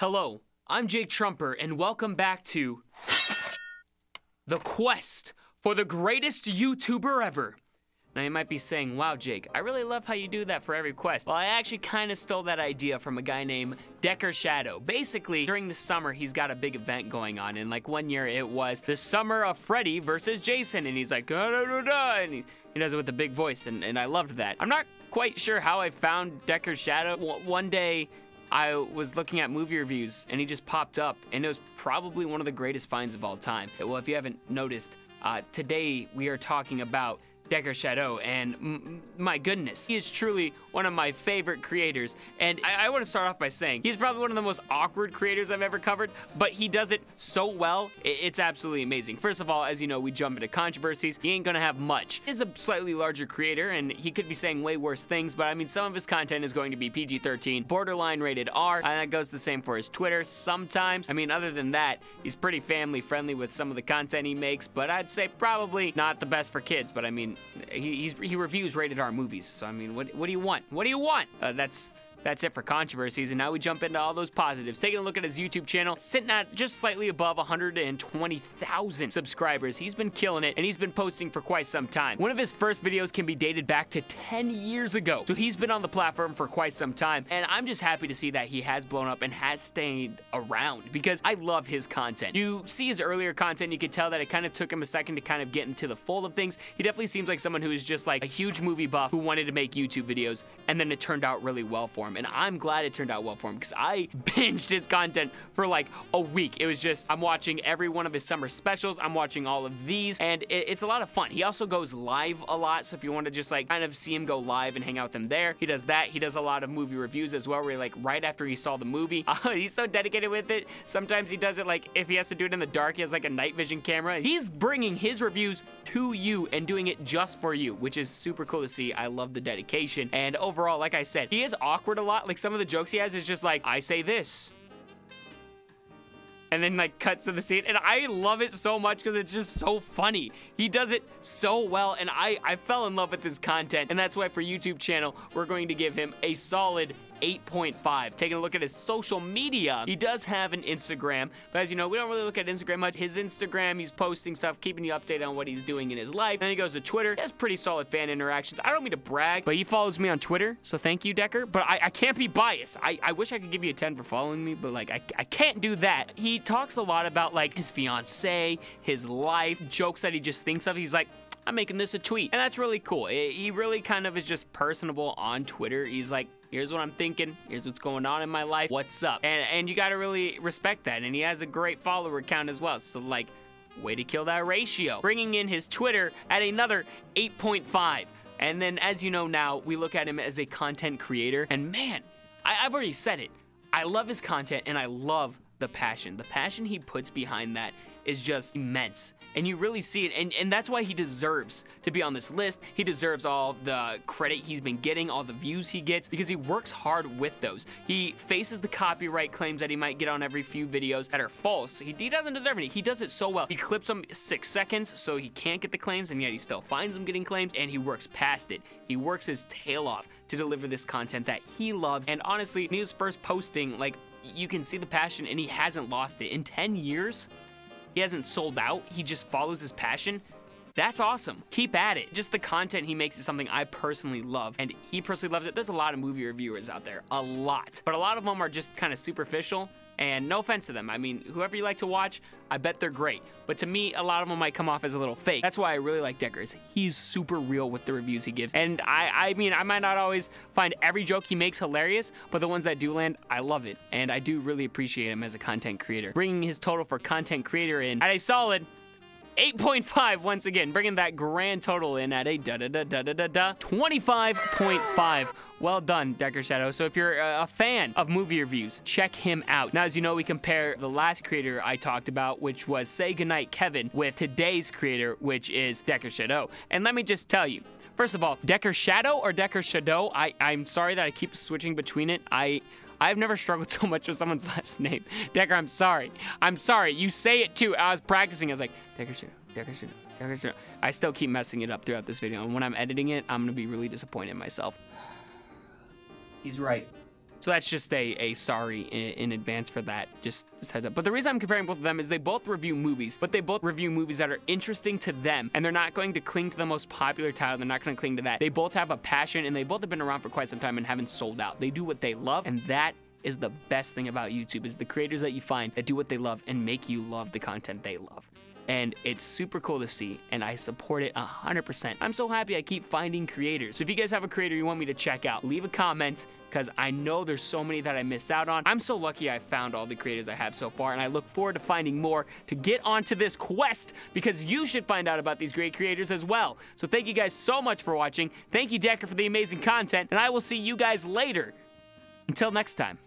Hello, I'm Jake Truemper, and welcome back to the quest for the greatest YouTuber ever. Now you might be saying, wow, Jake, I really love how you do that for every quest. Well, I actually kind of stole that idea from a guy named Shado. Basically, during the summer, he's got a big event going on, and like one year it was the summer of Freddy versus Jason, and he's like, da, da, da, da, and he does it with a big voice, and I loved that. I'm not quite sure how I found Shado. One day, I was looking at movie reviews and he just popped up, and it was probably one of the greatest finds of all time. Well, if you haven't noticed, today we are talking about Shado, and my goodness, he is truly one of my favorite creators. And I want to start off by saying he's probably one of the most awkward creators I've ever covered, but he does it so well. It's absolutely amazing. First of all, as you know, we jump into controversies. He ain't gonna have much. He's a slightly larger creator, and he could be saying way worse things, but I mean, some of his content is going to be PG-13, borderline rated R, and that goes the same for his Twitter sometimes. I mean, other than that, he's pretty family friendly with some of the content he makes, but I'd say probably not the best for kids. But I mean, he reviews rated R movies, so I mean, what do you want? What do you want? That's it for controversies, and now we jump into all those positives. Taking a look at his YouTube channel, sitting at just slightly above 120,000 subscribers. He's been killing it, and he's been posting for quite some time. One of his first videos can be dated back to 10 years ago, so he's been on the platform for quite some time, and I'm just happy to see that he has blown up and has stayed around, because I love his content. You see his earlier content, you can tell that it kind of took him a second to kind of get into the fold of things. He definitely seems like someone who is just like a huge movie buff who wanted to make YouTube videos, and then it turned out really well for him. And I'm glad it turned out well for him, because I binged his content for like a week. It was just, I'm watching every one of his summer specials. I'm watching all of these, and it's a lot of fun. He also goes live a lot, so if you want to just like kind of see him go live and hang out with him there, he does that. He does a lot of movie reviews as well, where like right after he saw the movie, he's so dedicated with it. Sometimes he does it like if he has to do it in the dark, he has like a night vision camera. He's bringing his reviews to you and doing it just for you, which is super cool to see. I love the dedication, and overall, like I said, he is awkward a lot. Like some of the jokes he has is just like, I say this, and then like cuts to the scene, and I love it so much because it's just so funny. He does it so well, and I fell in love with his content, and that's why for YouTube channel, we're going to give him a solid 8.5. Taking a look at his social media, he does have an Instagram, but as you know, we don't really look at Instagram much. His Instagram, he's posting stuff, keeping you updated on what he's doing in his life. Then he goes to Twitter. He has pretty solid fan interactions. I don't mean to brag, but he follows me on Twitter, so thank you, Decker. But I can't be biased. I wish I could give you a 10 for following me, but like I can't do that. He talks a lot about like his fiance, his life, jokes that he just thinks of. He's like, I'm making this a tweet, and that's really cool. He really kind of is just personable on Twitter. He's like, here's what I'm thinking, here's what's going on in my life, what's up? And you gotta really respect that, and he has a great follower count as well, so like, way to kill that ratio. Bringing in his Twitter at another 8.5. And then, as you know now, we look at him as a content creator, and man, I've already said it, I love his content, and I love the passion. The passion he puts behind that is just immense, and you really see it, and that's why he deserves to be on this list. He deserves all the credit he's been getting, all the views he gets, because he works hard with those. He faces the copyright claims that he might get on every few videos that are false. He doesn't deserve any. He does it so well. He clips them 6 seconds so he can't get the claims, and yet he still finds them getting claims, and he works past it. He works his tail off to deliver this content that he loves, and honestly, when he was first posting, like, you can see the passion, and he hasn't lost it. In 10 years, he hasn't sold out. He just follows his passion. That's awesome. Keep at it. Just the content he makes is something I personally love, and he personally loves it. There's a lot of movie reviewers out there, a lot, but a lot of them are just kind of superficial, and no offense to them. I mean, whoever you like to watch, I bet they're great, but to me, a lot of them might come off as a little fake. That's why I really like Deckers. He's super real with the reviews he gives, and I mean, I might not always find every joke he makes hilarious, but the ones that do land, I love it, and I do really appreciate him as a content creator. Bringing his total for content creator in at a solid 8.5, once again, bringing that grand total in at a 25.5. Well done, Shado. So if you're a fan of movie reviews, check him out. Now, as you know, we compare the last creator I talked about, which was Say Goodnight Kevin, with today's creator, which is Shado. And let me just tell you, first of all, Shado or Shado, I'm sorry that I keep switching between it. I've never struggled so much with someone's last name. Decker, I'm sorry. I'm sorry. You say it too. I was practicing. I was like, Shado. I still keep messing it up throughout this video, and when I'm editing it, I'm gonna be really disappointed in myself. He's right. So that's just a sorry in advance for that, just heads up. But the reason I'm comparing both of them is they both review movies, but they both review movies that are interesting to them, and they're not going to cling to the most popular title. They're not going to cling to that. They both have a passion, and they both have been around for quite some time and haven't sold out. They do what they love, and that is the best thing about YouTube, is the creators that you find that do what they love and make you love the content they love. And it's super cool to see, and I support it 100%. I'm so happy I keep finding creators. So if you guys have a creator you want me to check out, leave a comment, because I know there's so many that I missed out on. I'm so lucky I found all the creators I have so far, and I look forward to finding more to get onto this quest, because you should find out about these great creators as well. So thank you guys so much for watching. Thank you, Decker, for the amazing content, and I will see you guys later. Until next time.